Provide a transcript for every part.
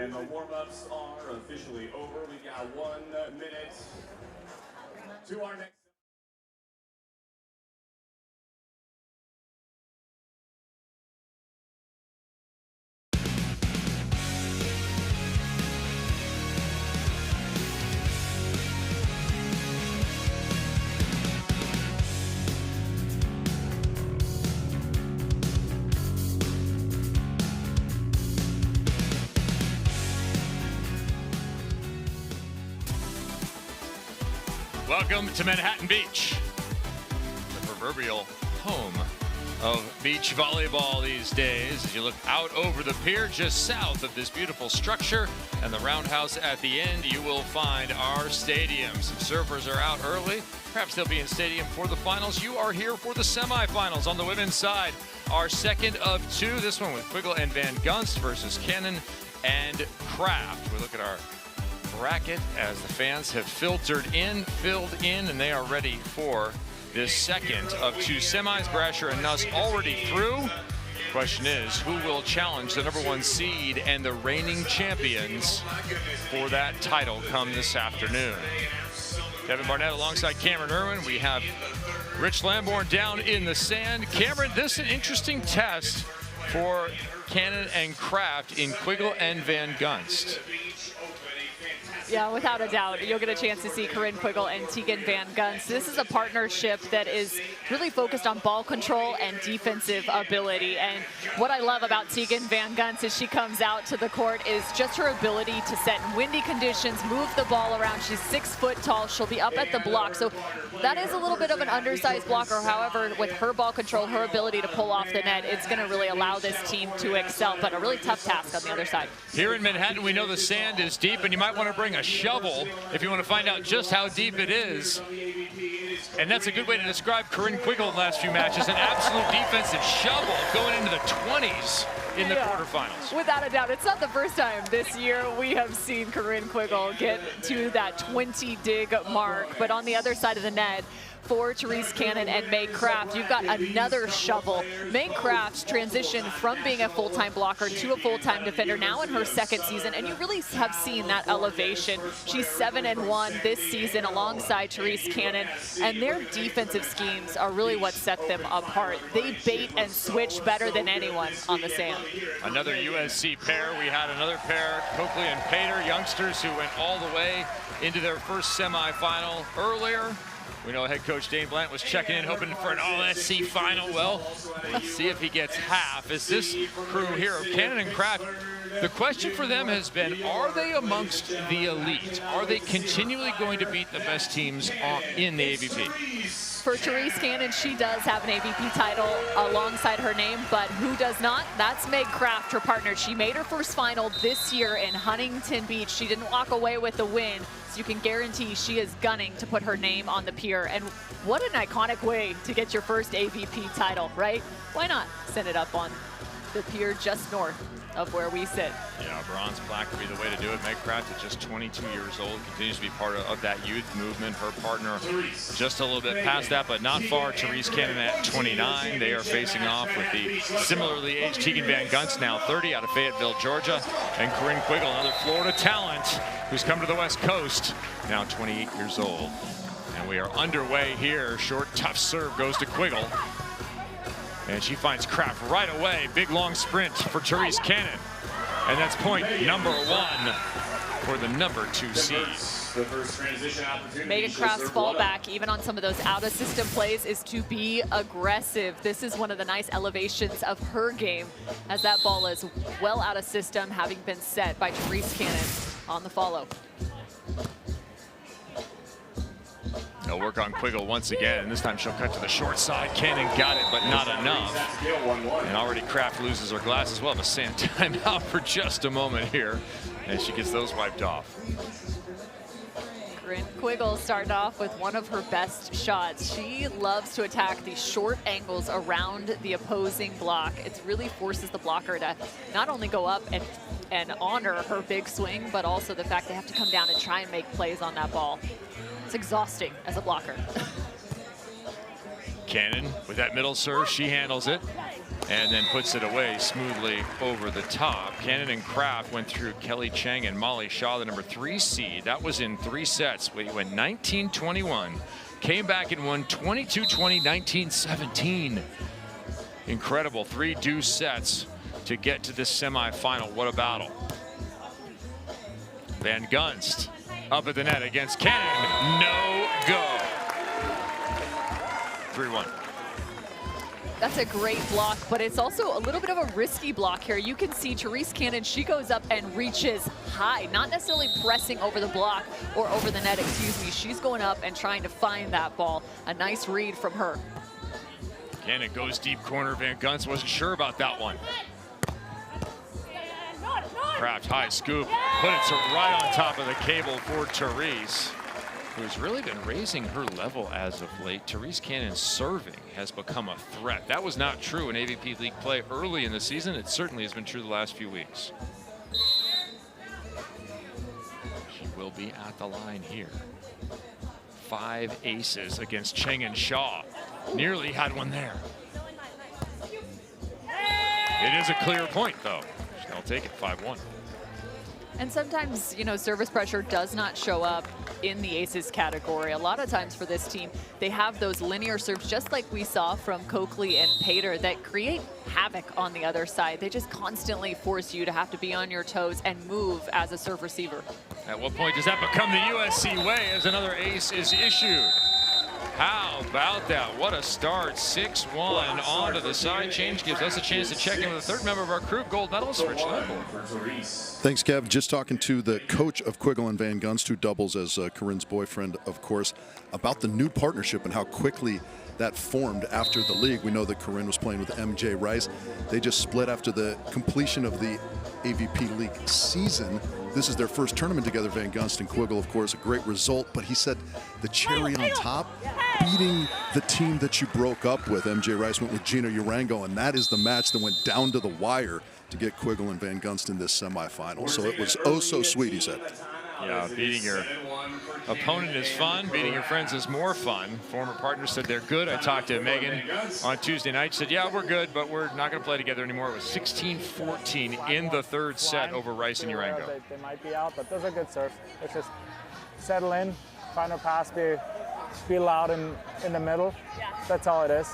And the warm-ups are officially over. We got 1 minute to our next. Welcome to Manhattan Beach, the proverbial home of beach volleyball these days. As you look out over the pier just south of this beautiful structure and the roundhouse at the end, you will find our stadium. Some surfers are out early. Perhaps they'll be in stadium for the finals. You are here for the semifinals on the women's side. Our second of two, this one with Quiggle and Van Gunst versus Cannon and Kraft. We look at our bracket as the fans have filled in, and they are ready for this second of two semis. Brasher and Nuss already through. Question is, who will challenge the #1 seed and the reigning champions for that title come this afternoon? Kevin Barnett alongside Cameron Irwin. We have Rich Lamborn down in the sand. Cameron, this is an interesting test for Cannon and Kraft in Quiggle and Van Gunst. Yeah, without a doubt, you'll get a chance to see Corinne Quiggle and Tegan Van Gunst. This is a partnership that is really focused on ball control and defensive ability. And what I love about Tegan Van Gunst as she comes out to the court is just her ability to set in windy conditions, move the ball around. She's 6 foot tall. She'll be up at the block. So that is a little bit of an undersized blocker. However, with her ball control, her ability to pull off the net, it's going to really allow this team to excel. But a really tough task on the other side. Here in Manhattan, we know the sand is deep, and you might want to bring a shovel if you want to find out just how deep it is. And that's a good way to describe Corinne Quiggle in the last few matches. An absolute defensive shovel going into the 20s in the quarterfinals. Without a doubt. It's not the first time this year we have seen Corinne Quiggle get to that 20 dig mark. But on the other side of the net, for Therese Cannon and May Kraft, you've got another shovel. May Kraft's transition from being a full-time blocker to a full-time defender now in her second season, and you really have seen that elevation. She's 7-1 this season alongside Therese Cannon, and their defensive schemes are really what set them apart. They bait and switch better than anyone on the sand. Another USC pair. We had another pair, Coakley and Pater, youngsters who went all the way into their first semifinal earlier. We know head coach Dane Blant was checking in, hoping for an all-SC final. Well, let's see if he gets half. As this crew here of Cannon and Kraft, the question for them has been, are they amongst the elite? Are they continually going to beat the best teams in the AVP? For Therese Cannon, she does have an AVP title alongside her name, but who does not? That's Meg Kraft, her partner. She made her first final this year in Huntington Beach. She didn't walk away with the win, so you can guarantee she is gunning to put her name on the pier. And what an iconic way to get your first AVP title, right? Why not send it up on the pier just north of where we sit? Yeah, a bronze plaque would be the way to do it. Meg Kraft at just 22 years old continues to be part of that youth movement. Her partner just a little bit past that, but not far. Therese Cannon at 29. They are facing off with the similarly aged Tegan Van Gunst, now 30, out of Fayetteville, Georgia, and Corinne Quiggle, another Florida talent who's come to the West Coast, now 28 years old. And we are underway here. Short, tough serve goes to Quiggle. And she finds Kraft right away. Big, long sprint for Therese Cannon. And that's point #1 for the #2 seed. Megan Kraft's fallback, even on some of those out-of-system plays, is to be aggressive. This is one of the nice elevations of her game, as that ball is well out of system, having been set by Therese Cannon on the follow. They'll work on Quiggle once again, and this time she'll cut to the short side. Cannon got it, but not enough. And already Kraft loses her glasses. Well, the sand timeout for just a moment here, and she gets those wiped off. Corinne Quiggle started off with one of her best shots. She loves to attack these short angles around the opposing block. It really forces the blocker to not only go up and honor her big swing, but also the fact they have to come down and try and make plays on that ball. It's exhausting as a blocker. Cannon with that middle serve, she handles it. and then puts it away smoothly over the top. Cannon and Kraft went through Kelly Cheng and Molly Shaw, the number 3 seed. That was in 3 sets. We went 19-21, came back and won 22-20, 19-17. Incredible 3 deuce sets to get to this semifinal. What a battle. Van Gunst up at the net against Cannon. No go. 3-1. That's a great block, but it's also a little bit of a risky block here. You can see Therese Cannon, she goes up and reaches high, not necessarily pressing over the block or over the net, excuse me. She's going up and trying to find that ball. A nice read from her. Cannon goes deep corner. Van Gunst wasn't sure about that one. Kraft high scoop, put it right on top of the cable for Therese, who's really been raising her level as of late. Therese Cannon serving has become a threat. That was not true in AVP League play early in the season. It certainly has been true the last few weeks. She will be at the line here. 5 aces against Cheng and Shaw. Nearly had one there. It is a clear point, though. I'll take it, 5-1. And sometimes, you know, service pressure does not show up in the aces category. A lot of times for this team, they have those linear serves, just like we saw from Coakley and Pater, that create havoc on the other side. They just constantly force you to have to be on your toes and move as a serve receiver. At what point does that become the USC way as another ace is issued? How about that? What a start. 6-1 onto the side change. Gives us a chance to check in with the third member of our crew, gold medalist, Rich Lemble. Thanks, Kev. Just talking to the coach of Quiggle and Van Gunst, who doubles as Corinne's boyfriend, of course, about the new partnership and how quickly that formed after the league. We know that Corinne was playing with MJ Rice. They just split after the completion of the AVP League season. This is their first tournament together, Van Gunst and Quiggle, of course, a great result. But he said the cherry on top, beating the team that you broke up with. MJ Rice went with Gina Urango, and that is the match that went down to the wire to get Quiggle and Van Gunst in this semifinal. So it was oh so sweet, he said. Yeah, beating your opponent is fun. Beating your friends is more fun. Former partners said they're good. I talked to Megan on Tuesday night. She said, yeah, we're good, but we're not going to play together anymore. It was 16-14 in the third set over Rice and Urango. They might be out, but those are good serves. It's just settle in, final pass, be loud in the middle. That's all it is.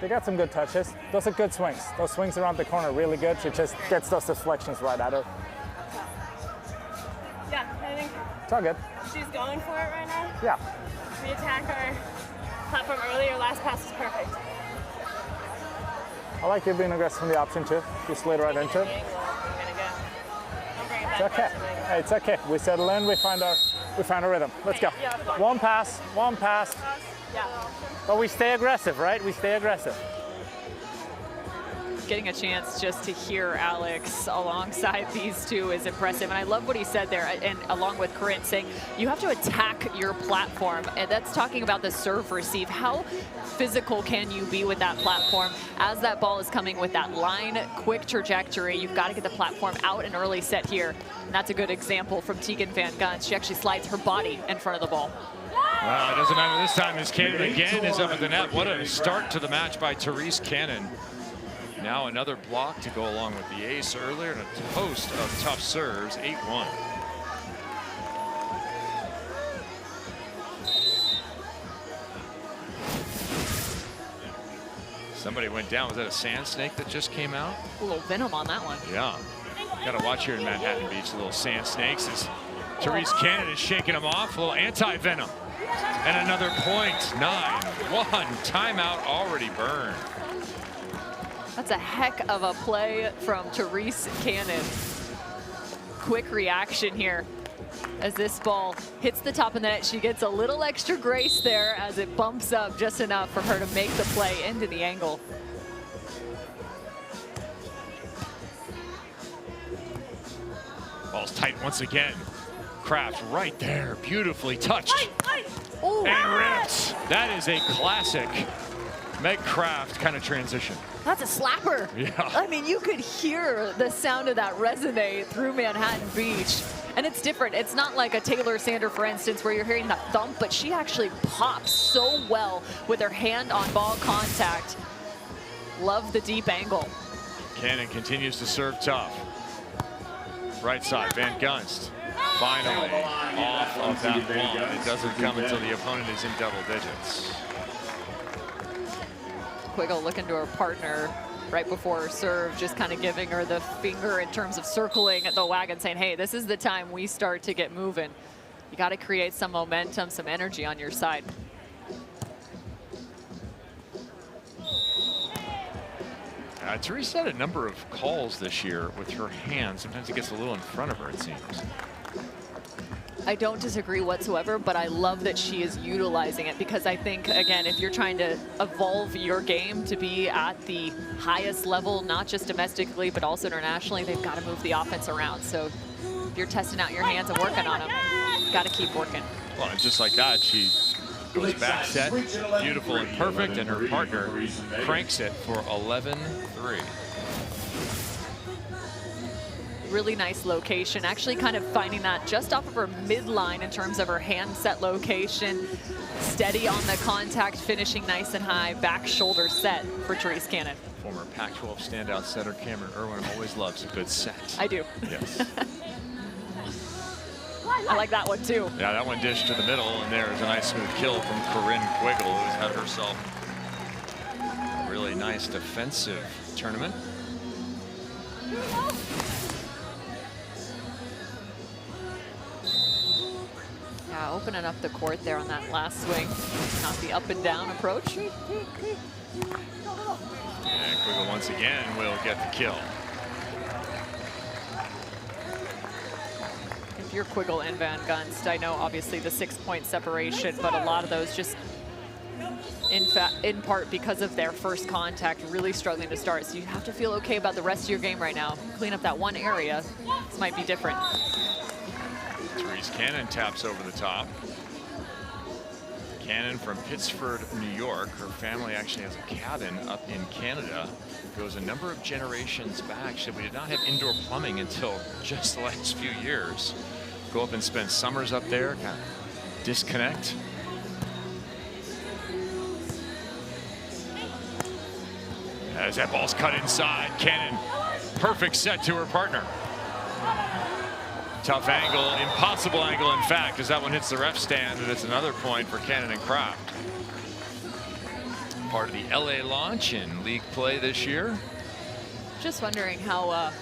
They got some good touches. Those are good swings. Those swings around the corner are really good. She just gets those deflections right at her. Yeah, I think it's all good. She's going for it right now. Yeah. We attack our platform early. Her last pass is perfect. I like you being aggressive from the option too. You slid right into it. It's okay. Hey, it's okay. We settle in. We find our rhythm. Let's go. One pass. Yeah. But we stay aggressive, right? We stay aggressive. Getting a chance just to hear Alex alongside these two is impressive. And I love what he said there, and along with Corinne, saying you have to attack your platform. And that's talking about the serve receive. How physical can you be with that platform as that ball is coming with that line, quick trajectory? You've got to get the platform out an early set here. And that's a good example from Tegan Van Gunst. She actually slides her body in front of the ball. It doesn't matter this time as Cannon again is up at the net. What a start to the match by Therese Cannon. Now another block to go along with the ace earlier and a host of tough serves, 8-1. Somebody went down. Was that a sand snake that just came out? A little venom on that one. Yeah. Got to watch here in Manhattan Beach, little sand snakes as Therese Cannon is shaking them off. A little anti-venom. And another point, 9-1. Timeout already burned. That's a heck of a play from Therese Cannon. Quick reaction here as this ball hits the top of the net. She gets a little extra grace there as it bumps up just enough for her to make the play into the angle. Ball's tight once again. Kraft right there, beautifully touched. Ooh. And ripped. That is a classic Meg Kraft kind of transition. That's a slapper. Yeah. I mean, you could hear the sound of that resonate through Manhattan Beach. And it's different. It's not like a Taylor Sander, for instance, where you're hearing that thump, but she actually pops so well with her hand on ball contact. Love the deep angle. Cannon continues to serve tough. Right side, Van Gunst. Finally off of that wall. It doesn't come until the opponent is in double digits. Quiggle looking to her partner right before her serve, just kind of giving her the finger in terms of circling the wagon, saying, hey, this is the time we start to get moving. You got to create some momentum, some energy on your side. Therese had a number of calls this year with her hand. Sometimes it gets a little in front of her, it seems. I don't disagree whatsoever, but I love that she is utilizing it, because I think, again, if you're trying to evolve your game to be at the highest level, not just domestically, but also internationally, they've got to move the offense around. So if you're testing out your hands and working on them, got to keep working. Well, and just like that, she goes back set, beautiful and perfect, and her partner cranks it for 11-3. Really nice location, actually kind of finding that just off of her midline in terms of her hand set location. Steady on the contact, finishing nice and high, back shoulder set for Therese Cannon. Former Pac-12 standout setter Cameron Irwin always loves a good set. I do. Yes. I like that one too. Yeah, that one dished to the middle, and there's a nice smooth kill from Corinne Quiggle, who's had herself a really nice defensive tournament. Yeah, opening up the court there on that last swing. Not the up and down approach. And Quiggle once again will get the kill. If you're Quiggle and Van Gunst, I know obviously the 6-point separation, but a lot of those just in part because of their first contact, really struggling to start. So you have to feel okay about the rest of your game right now. Clean up that one area. This might be different. Therese Cannon taps over the top. Cannon from Pittsford, New York. Her family actually has a cabin up in Canada. Goes a number of generations back. So we did not have indoor plumbing until just the last few years. Go up and spend summers up there, kind of disconnect. As that ball's cut inside, Cannon, perfect set to her partner. Tough angle, impossible angle in fact, as that one hits the ref stand, and it's another point for Cannon and Kraft. Part of the LA launch in league play this year. Just wondering how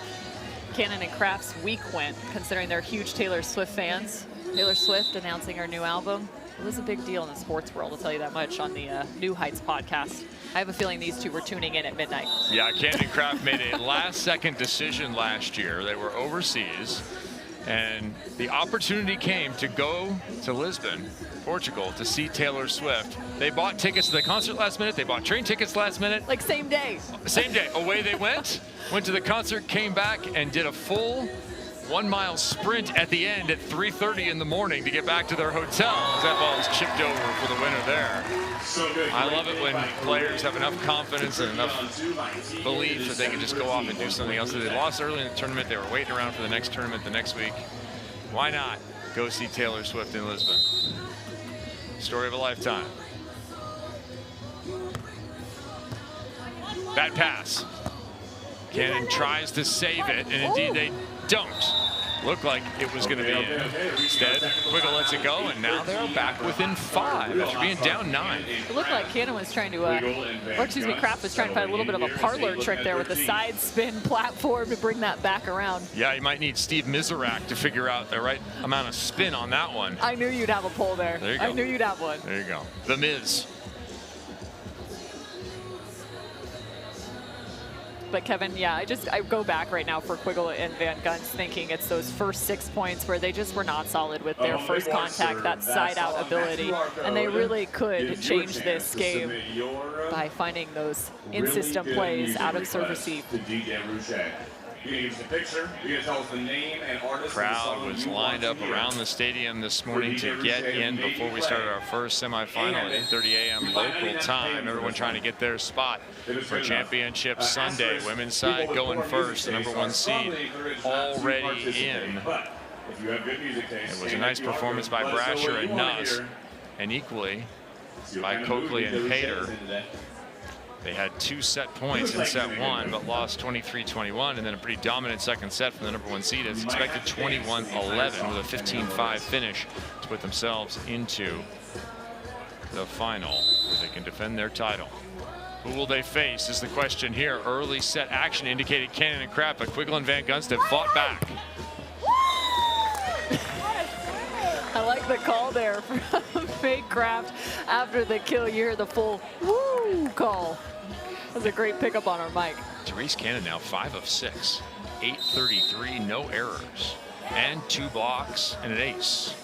Cannon and Kraft's week went, considering they're huge Taylor Swift fans. Taylor Swift announcing her new album. It was a big deal in the sports world, I'll tell you that much, on the New Heights podcast. I have a feeling these two were tuning in at midnight. Yeah, Cannon and Kraft made a last-second decision last year. They were overseas, and the opportunity came to go to Lisbon, Portugal, to see Taylor Swift. They bought tickets to the concert last minute. They bought train tickets last minute. Like same day. Same day. Away they went to the concert, came back, and did a full 1-mile sprint at the end at 3:30 in the morning to get back to their hotel. That ball is chipped over for the winner there. I love it when players have enough confidence and enough belief that they can just go off and do something else. They lost early in the tournament. They were waiting around for the next tournament the next week. Why not go see Taylor Swift in Lisbon? Story of a lifetime. Bad pass. Cannon tries to save it, and indeed they don't. Looked like it was going to be in. Instead, Quiggle lets it go, and now they're back within 5 after being down 9. It looked like Cannon was trying to, or excuse me, Kraft was trying to find a little bit of a parlor trick there with the side spin platform to bring that back around. Yeah, you might need Steve Miserak to figure out the right amount of spin on that one. I knew you'd have a pull there. There you go. I knew you'd have one. There you go. The Miz. But Kevin, yeah, I go back right now for Quiggle and Van Gunst, thinking it's those first 6 points where they just were not solid with their first contact, that side-out ability. And they really could change this game by finding those in-system plays out of serve receive. Crowd was lined up around the stadium this morning to get in before we started our first semifinal at 8:30 a.m. local time. Everyone trying to get their spot for Championship Sunday. Women's side going first, the #1 seed already in. It was a nice performance by Brasher and Nuss, and equally by Coakley and Pater. They had 2 set points in set 1, but lost 23-21, and then a pretty dominant second set from the #1 seed as expected, 21-11 with a 15-5 finish to put themselves into the final where they can defend their title. Who will they face is the question here. Early set action indicated Cannon and Kraft, but Quiggle and Van Gunst have fought back. I like the call there from Kraft after the kill. You hear the full woo call. That was a great pickup on our mic. Therese Cannon now 5 of 6, 833, no errors, and 2 blocks and an ace.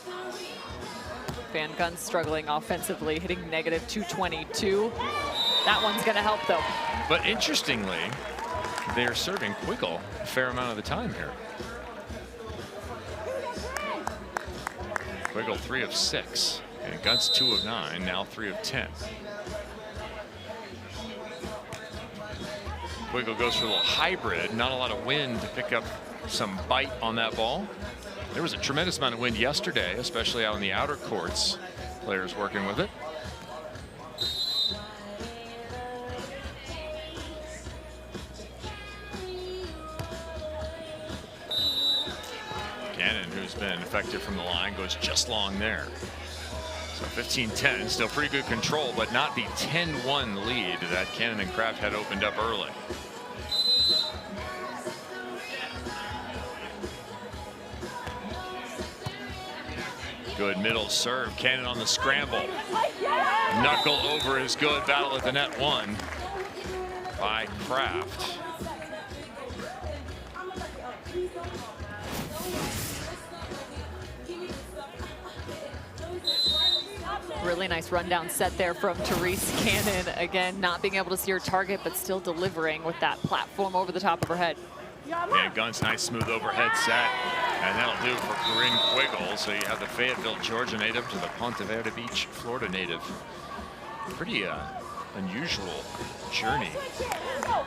Van Gunst struggling offensively, hitting -222. That one's going to help, though. But interestingly, they're serving Quiggle a fair amount of the time here. Quiggle 3 of 6, and Gunst 2 of 9, now 3 of 10. Quiggle goes for a little hybrid, not a lot of wind to pick up some bite on that ball. There was a tremendous amount of wind yesterday, especially out in the outer courts. Players working with it. Cannon, who's been effective from the line, goes just long there. So 15-10, still pretty good control, but not the 10-1 lead that Cannon and Kraft had opened up early. Good middle serve. Cannon on the scramble. Knuckle over is good. Battle at the net won by Kraft. Really nice rundown set there from Therese Cannon. Again, not being able to see her target, but still delivering with that platform over the top of her head. And Gunst, nice smooth overhead set. And that'll do for Corinne Quiggle. So you have the Fayetteville, Georgia native to the Ponte Verde Beach, Florida native. Pretty unusual journey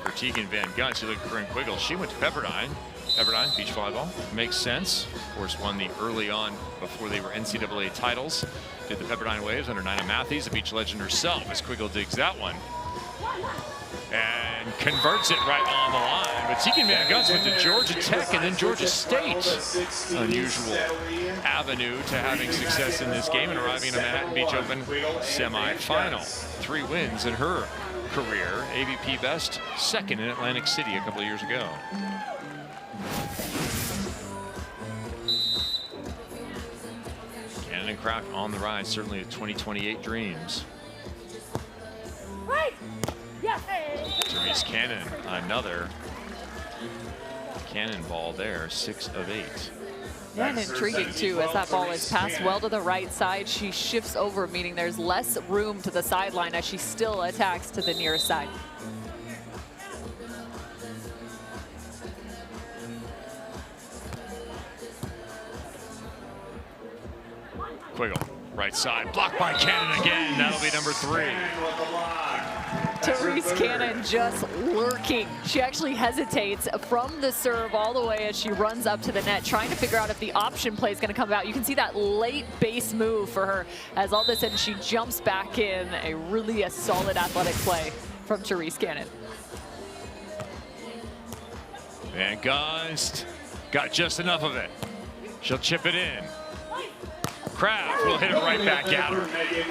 for Tegan Van Gunst. You look at Corinne Quiggle, she went to Pepperdine. Pepperdine, beach volleyball, makes sense. Of course, won the early on before they were NCAA titles. Did the Pepperdine Waves under Nina Matthews, a beach legend herself, as Quiggle digs that one. And converts it right on the line. But Tegan Van Gunst went to Georgia Tech and then Georgia State. Unusual avenue to having success in this game and arriving in a Manhattan Beach Open semifinal. 3 wins in her career. AVP best, 2nd in Atlantic City a couple of years ago. Cannon and Kraft on the rise, certainly the 2028 dreams. Therese Cannon, another cannonball there, 6 of 8. Yeah, and intriguing too, as that ball is passed well to the right side, she shifts over, meaning there's less room to the sideline as she still attacks to the nearest side. Quiggle, right side, blocked by Cannon again. That'll be number 3. Therese Cannon just lurking. She actually hesitates from the serve all the way as she runs up to the net, trying to figure out if the option play is going to come out. You can see that late base move for her as all of a sudden she jumps back in. A solid athletic play from Therese Cannon. And Gunst got just enough of it. She'll chip it in. Kraft will hit it right back at her.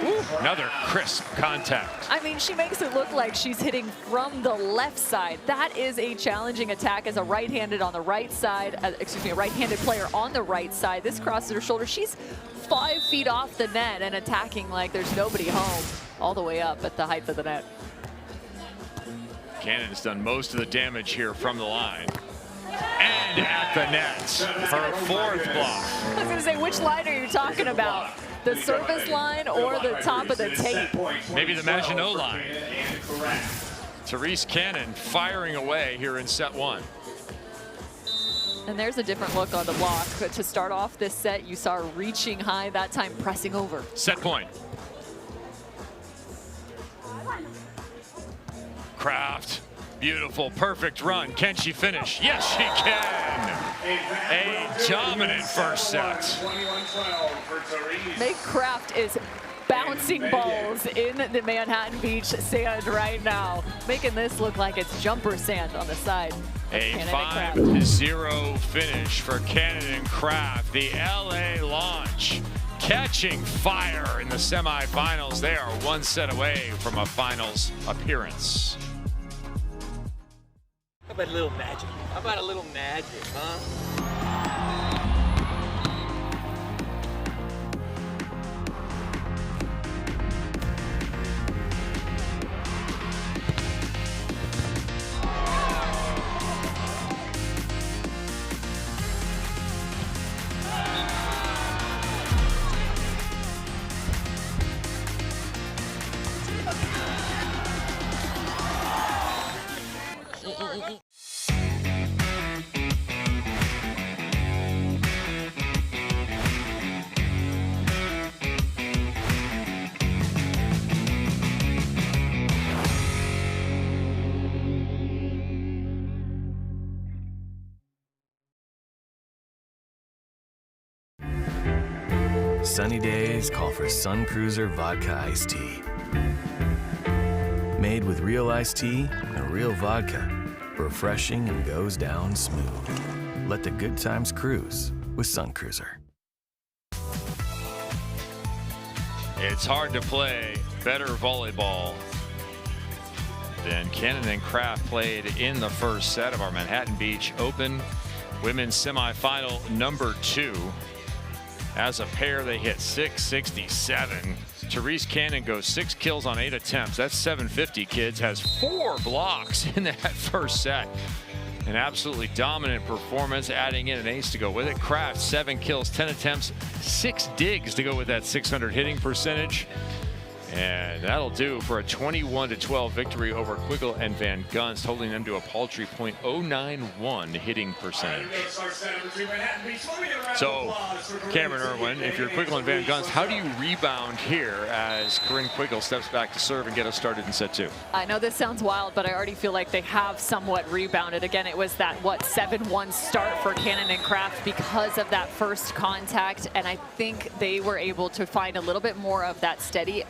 Ooh, another crisp contact. I mean, she makes it look like she's hitting from the left side. That is a challenging attack as a right-handed on the right side, a right-handed player on the right side. This crosses her shoulder. She's 5 feet off the net and attacking like there's nobody home, all the way up at the height of the net. Cannon has done most of the damage here from the line. And at the net, her 4th block. I was going to say, which line are you talking about? The service line or the top of the tape? Maybe the Maginot line. Therese Cannon firing away here in set 1. And there's a different look on the block. But to start off this set, you saw her reaching high, that time pressing over. Set point. Kraft. Beautiful, perfect run. Can she finish? Yes, she can. A dominant first set. Kraft is bouncing balls in the Manhattan Beach sand right now, making this look like it's jumper sand on the side. A 5-0 finish for Cannon and Kraft. The LA launch catching fire in the semifinals. They are one set away from a finals appearance. How about a little magic? How about a little magic, huh? Sunny days call for Sun Cruiser Vodka Iced Tea. Made with real iced tea and real vodka. Refreshing and goes down smooth. Let the good times cruise with Sun Cruiser. It's hard to play better volleyball than Cannon and Kraft played in the first set of our Manhattan Beach Open Women's Semifinal #2. As a pair, they hit 667. Therese Cannon goes 6 kills on 8 attempts. That's 750, kids. Has 4 blocks in that first set. An absolutely dominant performance, adding in an ace to go with it. Kraft, 7 kills, 10 attempts, 6 digs to go with that 600 hitting percentage. And that'll do for a 21-12 victory over Quiggle and Van Gunst, holding them to a paltry .091 hitting percentage. So, Cameron Irwin, if you're Quiggle and Van Gunst, how do you rebound here as Corinne Quiggle steps back to serve and get us started in set 2? I know this sounds wild, but I already feel like they have somewhat rebounded. Again, it was that, 7-1 start for Cannon and Kraft because of that first contact, and I think they were able to find a little bit more of that steady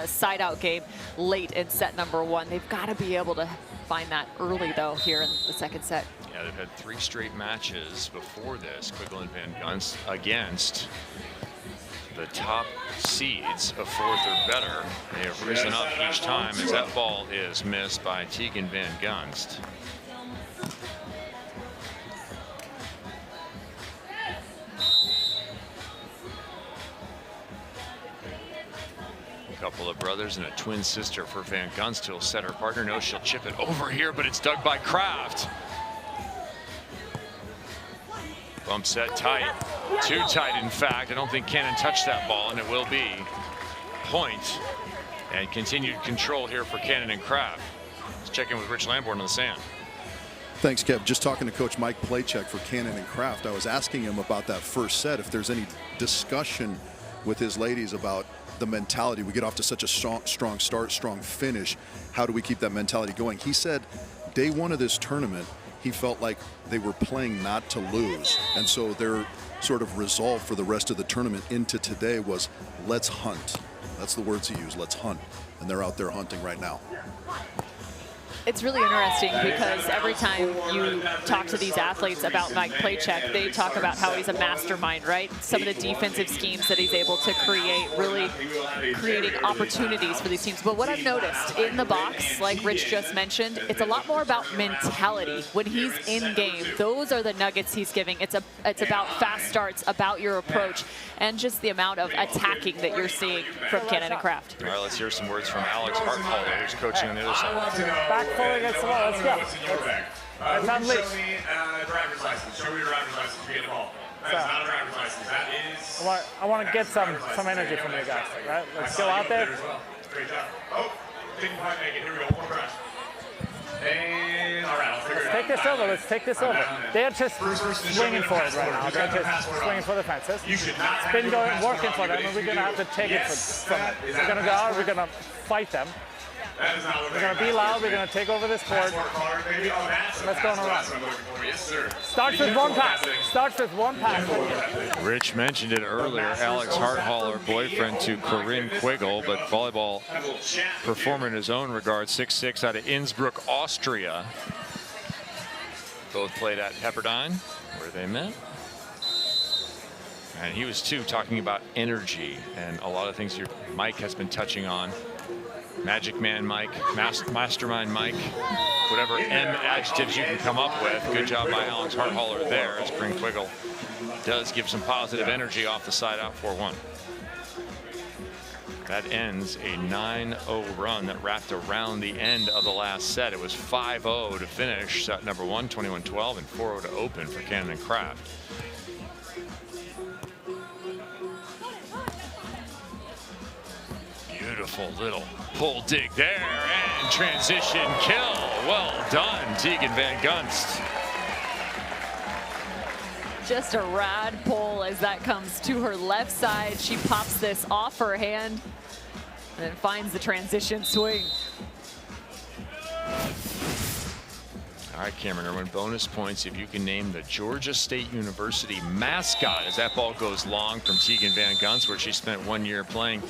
side-out game late in set #1. They've got to be able to find that early, though, here in the second set. Yeah, they've had 3 straight matches before this, Quiggle and Van Gunst, against the top seeds of 4th or better. They have risen up each time as that ball is missed by Tegan Van Gunst. Couple of brothers and a twin sister for Van Gunst, who'll set her partner. No, she'll chip it over here, but it's dug by Kraft. Bump set tight, too tight in fact. I don't think Cannon touched that ball, and it will be point and continued control here for Cannon and Kraft. Let's check in with Rich Lamborn on the sand. Thanks, Kev. Just talking to Coach Mike Playcheck for Cannon and Kraft, I was asking him about that first set, if there's any discussion with his ladies about the mentality. We get off to such a strong start, strong finish. How do we keep that mentality going? He said day 1 of this tournament, he felt like they were playing not to lose. And so their sort of resolve for the rest of the tournament into today was, let's hunt. That's the words he used, let's hunt. And they're out there hunting right now. It's really interesting because every time you talk to these athletes about Mike Playcheck, they talk about how he's a mastermind, right? Some of the defensive schemes that he's able to create, really creating opportunities for these teams. But what I've noticed in the box, like Rich just mentioned, it's a lot more about mentality. When he's in game, those are the nuggets he's giving. It's about fast starts, about your approach, and just the amount of attacking that you're seeing from Cannon and Kraft. All right, let's hear some words from Alex Hartholder, who's coaching on the other side. Back forward against the wall. Let's go. Let's unleash. Show me driver's license. Show me your driver's license to get the ball. That's not a driver's license. That is. I want to get some energy from you guys, right? Let's go out there. Great job. Oh, didn't quite make it. Here we go. One more crash. And all right, I'll figure it out. Take this over. Let's take this over. They're just swinging for it right now. They're just swinging for the fences. It's been working for them, and we're going to have to take it from them. We're going to go out. We're going to fight them. We're going to be loud. We're going to take over this court. Let's go on a run. Starts with one pass. Starts with one pass. Rich mentioned it earlier. Alex Harthaller, boyfriend to Corinne Quiggle, but volleyball performer in his own regard. 6'6" out of Innsbruck, Austria. Both played at Pepperdine, where they met. And he was too talking about energy and a lot of things Mike has been touching on. Magic Man Mike, Mastermind Mike, whatever M adjectives you can come up with. Good job by Alex Harthaller there, as Corinne Quiggle does give some positive energy off the side out 4-1. That ends a 9-0 run that wrapped around the end of the last set. It was 5-0 to finish set number 1, 21-12, and 4-0 to open for Cannon and Kraft. Beautiful little pull dig there, and transition kill. Well done, Tegan Van Gunst. Just a rad pull as that comes to her left side. She pops this off her hand and then finds the transition swing. All right, Cameron Irwin, bonus points if you can name the Georgia State University mascot as that ball goes long from Tegan Van Gunst, where she spent 1 year playing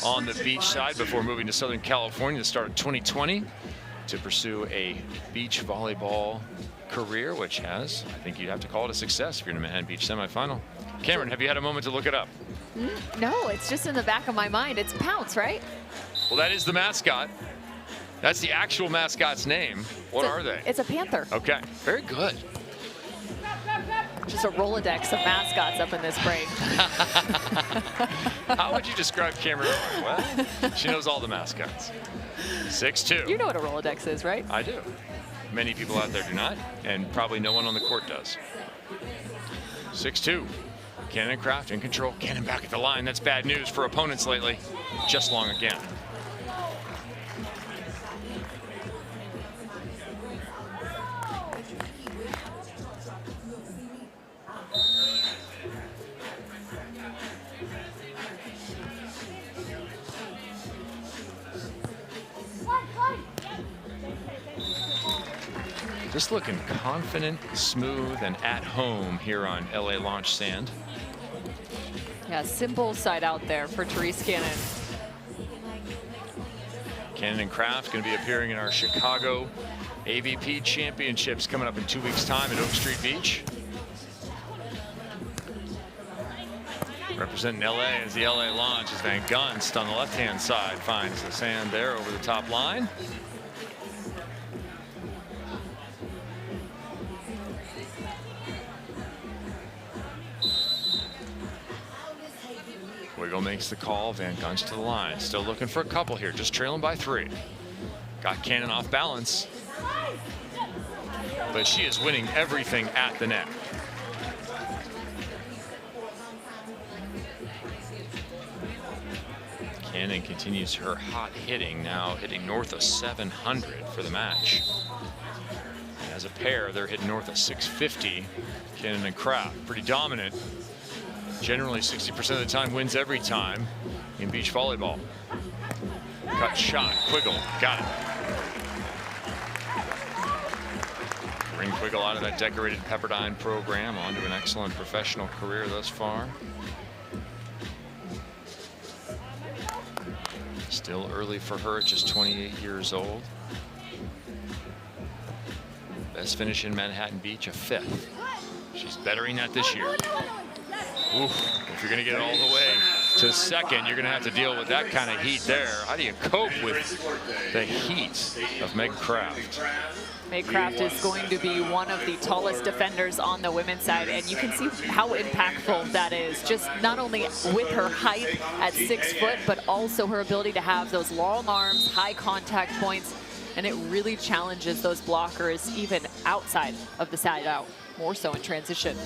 on the beach side before moving to Southern California to start 2020 to pursue a beach volleyball career, which has, I think you'd have to call it a success if you're in a Manhattan Beach semifinal. Cameron, have you had a moment to look it up? No, it's just in the back of my mind. It's Pounce, right? Well, that is the mascot. That's the actual mascot's name. What are they? It's a panther. Okay, very good. Just a Rolodex of mascots up in this break. How would you describe Cameron Irwin? Well, she knows all the mascots. 6-2. You know what a Rolodex is, right? I do. Many people out there do not, and probably no one on the court does. 6-2. Cannon and Kraft in control. Cannon back at the line. That's bad news for opponents lately. Just long again. Just looking confident, smooth, and at home here on LA Launch Sand. Yeah, simple side out there for Therese Cannon. Cannon and Kraft going to be appearing in our Chicago AVP Championships coming up in 2 weeks' time at Oak Street Beach. Representing LA as the LA Launch is Van Gunst on the left-hand side. Finds the sand there over the top line. Quiggle makes the call. Van Gunst to the line. Still looking for a couple here. Just trailing by 3. Got Cannon off balance. But she is winning everything at the net. Cannon continues her hot hitting, now hitting north of 700 for the match. And as a pair, they're hitting north of 650. Cannon and Kraft, pretty dominant. Generally 60% of the time wins every time in beach volleyball. Cut shot, Quiggle, got it. Bring Quiggle out of that decorated Pepperdine program onto an excellent professional career thus far. Still early for her at just 28 years old. Best finish in Manhattan Beach, a 5th. She's bettering that this year. Oof, if you're going to get all the way to 2nd, you're going to have to deal with that kind of heat there. How do you cope with the heat of Meg Kraft? Meg Kraft is going to be one of the tallest defenders on the women's side, and you can see how impactful that is. Just not only with her height at 6 foot, but also her ability to have those long arms, high contact points, and it really challenges those blockers even outside of the side out, more so in transition.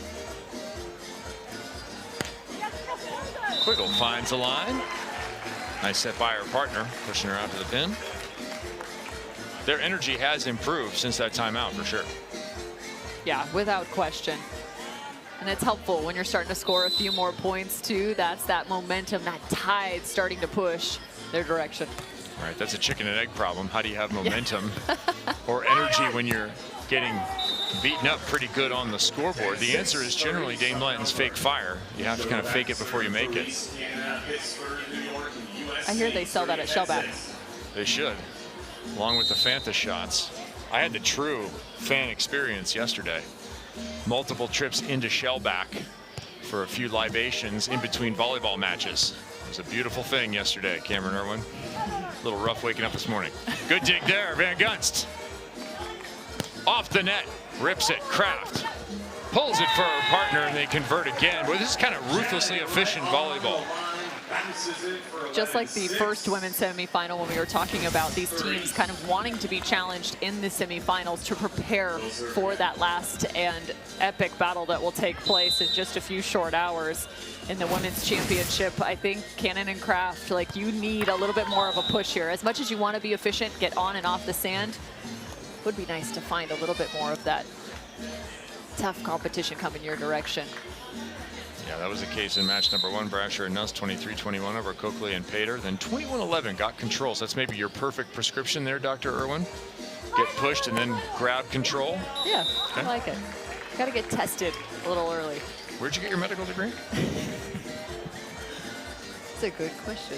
Quiggle finds the line. Nice set by her partner, pushing her out to the pin. Their energy has improved since that timeout, for sure. Yeah, without question. And it's helpful when you're starting to score a few more points, too. That's that momentum, that tide starting to push their direction. Right, that's a chicken and egg problem. How do you have momentum or energy when you're getting beaten up pretty good on the scoreboard? The answer is generally Dame Blanton's fake fire. You have to kind of fake it before you make it. I hear they sell that at Shellback. They should, along with the Fanta shots. I had the true fan experience yesterday. Multiple trips into Shellback for a few libations in between volleyball matches. It was a beautiful thing yesterday, Cameron Irwin. A little rough waking up this morning. Good dig there, Van Gunst. Off the net, rips it, Kraft. Pulls it for her partner, and they convert again. Well, this is kind of ruthlessly efficient volleyball. Just like the first women's semifinal, when we were talking about these teams kind of wanting to be challenged in the semifinals to prepare for that last and epic battle that will take place in just a few short hours in the women's championship. I think Cannon and Kraft, like, you need a little bit more of a push here. As much as you want to be efficient, get on and off the sand, it would be nice to find a little bit more of that tough competition coming your direction. Yeah, that was the case in match number 1. Brasher and Nuss 23-21 over Coakley and Pater. Then 21-11 got control. So that's maybe your perfect prescription there, Dr. Irwin. Get pushed and then grab control. Yeah, okay. I like it. Got to get tested a little early. Where'd you get your medical degree? That's a good question.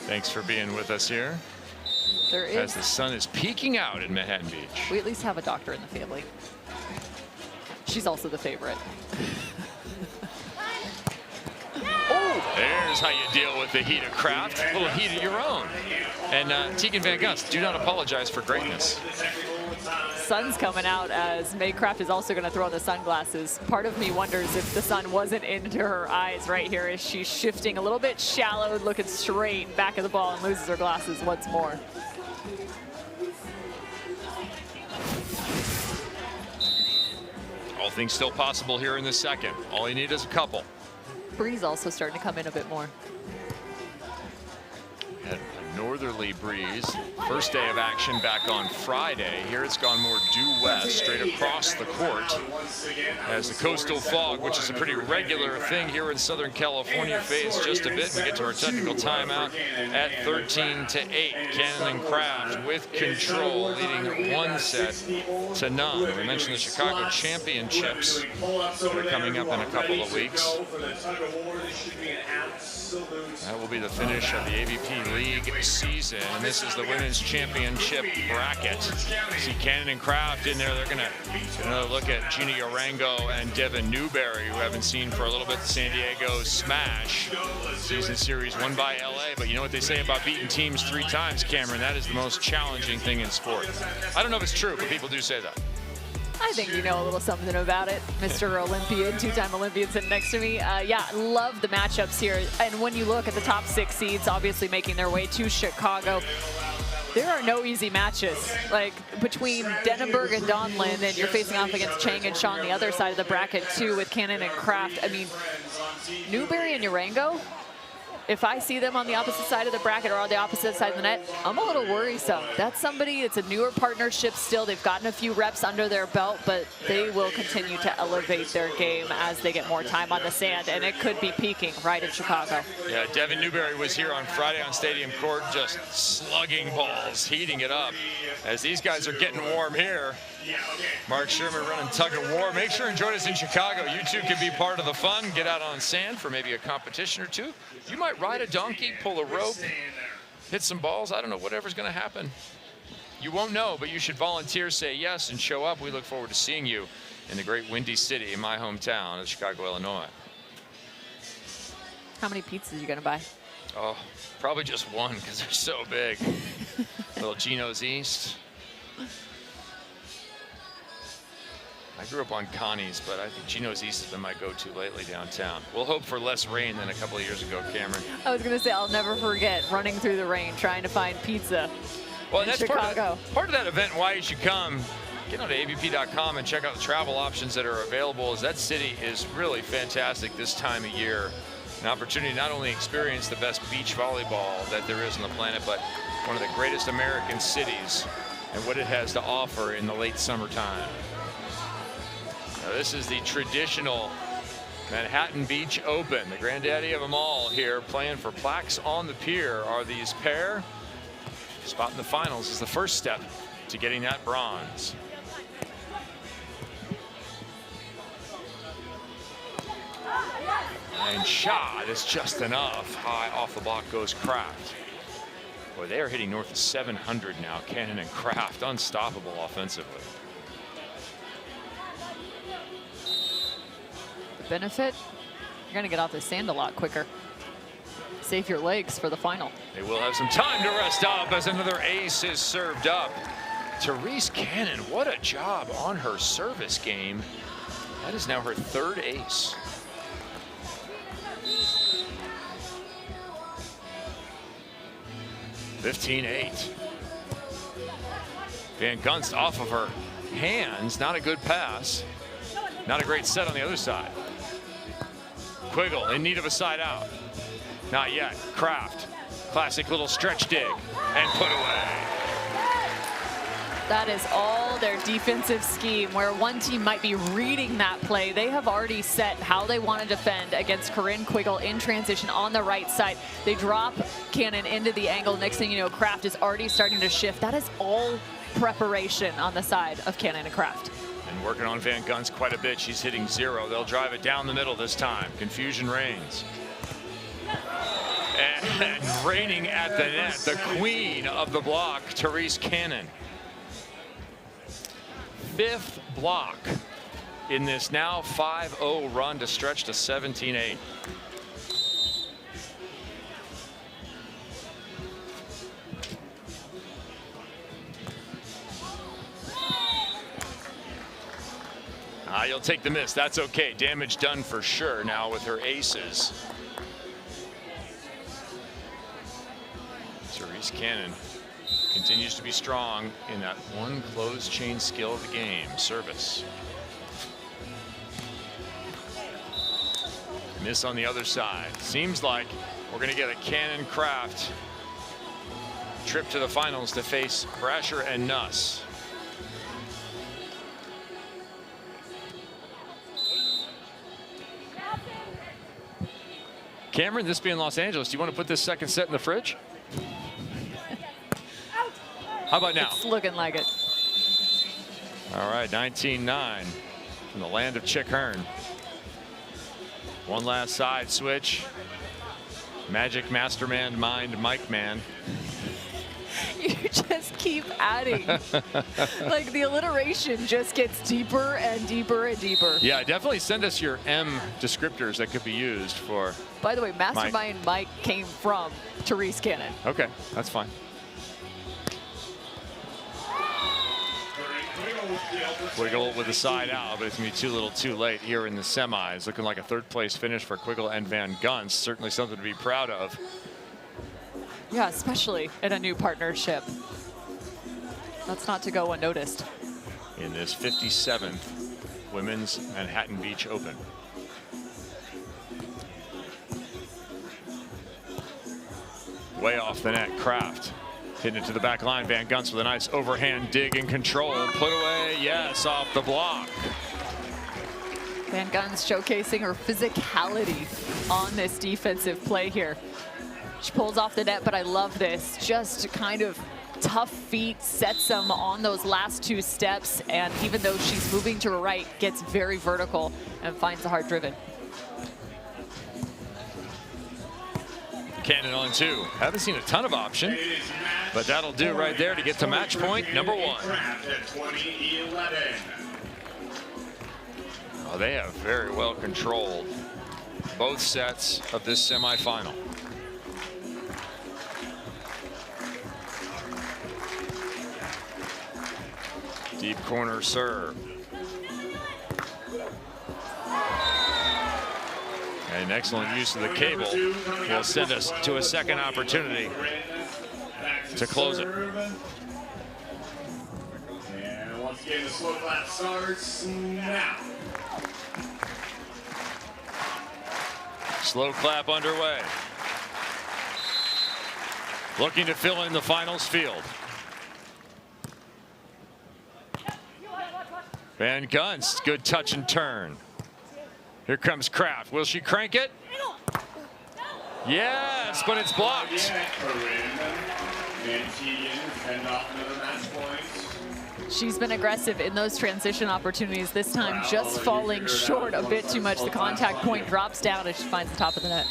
Thanks for being with us here. There is. As the sun is peeking out in Manhattan Beach. We at least have a doctor in the family. She's also the favorite. There's how you deal with the heat of Kraft. A little heat of your own. And Tegan Van Gunst, do not apologize for greatness. Sun's coming out as May Kraft is also going to throw on the sunglasses. Part of me wonders if the sun wasn't into her eyes right here as she's shifting a little bit shallow, looking straight back of the ball and loses her glasses once more. All things still possible here in the second. All you need is a couple. Breeze also starting to come in a bit more. Had a northerly breeze. First day of action back on Friday. Here it's gone more due west, straight across the court. As the coastal fog, which is a pretty regular thing here in Southern California, fades just a bit. We get to our technical timeout at 13-8. Cannon and Kraft with control, leading 1-0. We mentioned the Chicago Championships that are coming up in a couple of weeks. That will be the finish of the AVP League season. And this is the Women's Championship bracket. See Cannon and Kraft in there. They're going to get another look at Gina Orango and Devin Newberry, who haven't seen for a little bit the San Diego Smash. Season series won by LA. But you know what they say about beating teams 3 times, Cameron? That is the most challenging thing in sport. I don't know if it's true, but people do say that. I think you know a little something about it, Mr. Olympian, 2-time Olympian sitting next to me. Yeah, love the matchups here. And when you look at the top 6 seeds, obviously making their way to Chicago, there are no easy matches. Like between Denenberg and Donlin, and you're facing off against Chang and Shaw on the other side of the bracket too with Cannon and Kraft. I mean, Newberry and Urango, if I see them on the opposite side of the bracket or on the opposite side of the net, I'm a little worrisome. That's somebody, it's a newer partnership still. They've gotten a few reps under their belt, but they will continue to elevate their game as they get more time on the sand, and it could be peaking right in Chicago. Yeah, Devin Newberry was here on Friday on Stadium Court, just slugging balls, heating it up. As these guys are getting warm here, Mark Sherman running tug of war. Make sure and join us in Chicago. You too can be part of the fun. Get out on sand for maybe a competition or two. You might ride a donkey, pull a rope, hit some balls. I don't know, whatever's going to happen. You won't know, but you should volunteer, say yes, and show up. We look forward to seeing you in the great Windy City in my hometown of Chicago, Illinois. How many pizzas are you going to buy? Oh, probably just one because they're so big. Little Gino's East. I grew up on Connie's, but I think Gino's East has been my go-to lately downtown. We'll hope for less rain than a couple of years ago, Cameron. I was going to say, I'll never forget running through the rain trying to find pizza in Chicago. Part of that event, why you should come, get on to avp.com and check out the travel options that are available, as that city is really fantastic this time of year. An opportunity to not only experience the best beach volleyball that there is on the planet, but one of the greatest American cities and what it has to offer in the late summertime. Now, this is the traditional Manhattan Beach Open, the granddaddy of them all here, playing for plaques on the pier are these pair. Spot in the finals is the first step to getting that bronze. And shot is just enough. High off the block goes Kraft. Boy, they are hitting north of 700 now, Cannon and Kraft, unstoppable offensively. The benefit, you're going to get off the sand a lot quicker. Save your legs for the final. They will have some time to rest up as another ace is served up. Therese Cannon, what a job on her service game. That is now her third ace. (15-8). Van Gunst off of her hands. Not a good pass. Not a great set on the other side. Quiggle in need of a side out. Not yet. Kraft. Classic little stretch dig and put away. That is all their defensive scheme, where one team might be reading that play. They have already set how they want to defend against Corinne Quiggle in transition on the right side. They drop Cannon into the angle. Next thing you know, Kraft is already starting to shift. That is all preparation on the side of Cannon and Kraft. And working on Van Gunst quite a bit. She's hitting 0. They'll drive it down the middle this time. Confusion reigns. And reigning at the net, the queen of the block, Therese Cannon. 5th block in this now 5-0 run to stretch to 17-8. You'll take the miss. That's okay. Damage done for sure now with her aces. Therese Cannon continues to be strong in that one closed chain skill of the game, service. Miss on the other side. Seems like we're going to get a Cannon Kraft trip to the finals to face Brasher and Nuss. Cameron, this being Los Angeles, do you want to put this second set in the fridge? How about now? It's looking like it. All right, 19-9 from the land of Chick Hearn. One last side switch. Magic Masterman Mind Mike Man. You just keep adding. Like the alliteration just gets deeper and deeper and deeper. Yeah, definitely send us your M descriptors that could be used for. By the way, Mastermind Mike came from Therese Cannon. Okay, that's fine. Quiggle with the side out, but it's going to be too little too late here in the semis. Looking like a third place finish for Quiggle and Van Gunst. Certainly something to be proud of. Yeah, especially in a new partnership. That's not to go unnoticed. In this 57th Women's Manhattan Beach Open. Way off the net, Kraft. Hitting it to the back line. Van Gunst with a nice overhand dig and control. Put away, yes, off the block. Van Gunst showcasing her physicality on this defensive play here. She pulls off the net, but I love this. Just kind of tough feet, sets them on those last 2 steps, and even though she's moving to her right, gets very vertical and finds the hard driven. Cannon on 2. Haven't seen a ton of option, but that'll do right there to get to match point number 1. Oh, they have very well controlled both sets of this semifinal. Deep corner serve. And excellent use of the cable will send us to a second opportunity to close it. And once again, the slow clap starts now. Slow clap underway. Looking to fill in the finals field. Van Gunst, good touch and turn. Here comes Kraft. Will she crank it? Yes, but it's blocked. She's been aggressive in those transition opportunities. This time just falling short a bit too much. The contact point drops down as she finds the top of the net.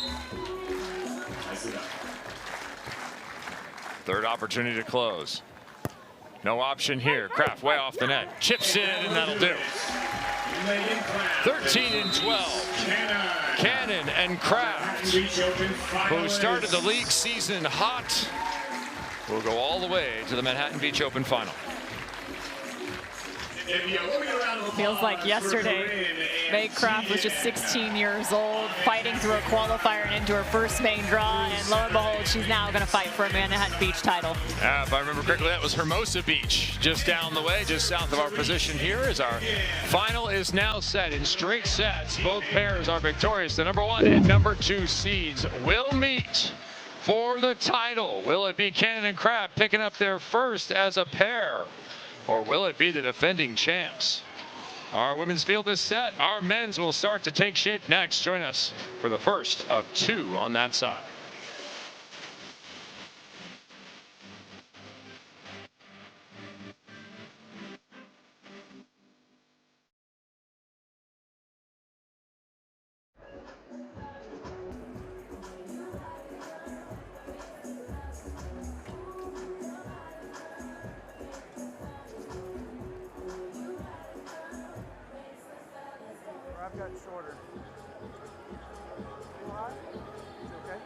Third opportunity to close. No option here. Kraft way off the net. Chips in, and that'll do. 13 and 12. Cannon and Kraft, who started the league season hot, will go all the way to the Manhattan Beach Open final. Feels like yesterday, May Kraft was just 16 years old, fighting through a qualifier and into her first main draw, and lo and behold, she's now going to fight for a Manhattan Beach title. If I remember correctly, that was Hermosa Beach, just down the way, just south of our position here, as our final is now set in straight sets. Both pairs are victorious. The number 1 and number 2 seeds will meet for the title. Will it be Cannon and Kraft picking up their first as a pair? Or will it be the defending champs? Our women's field is set. Our men's will start to take shape next. Join us for the first of 2 on that side. I've got shorter. Too hot? It's okay?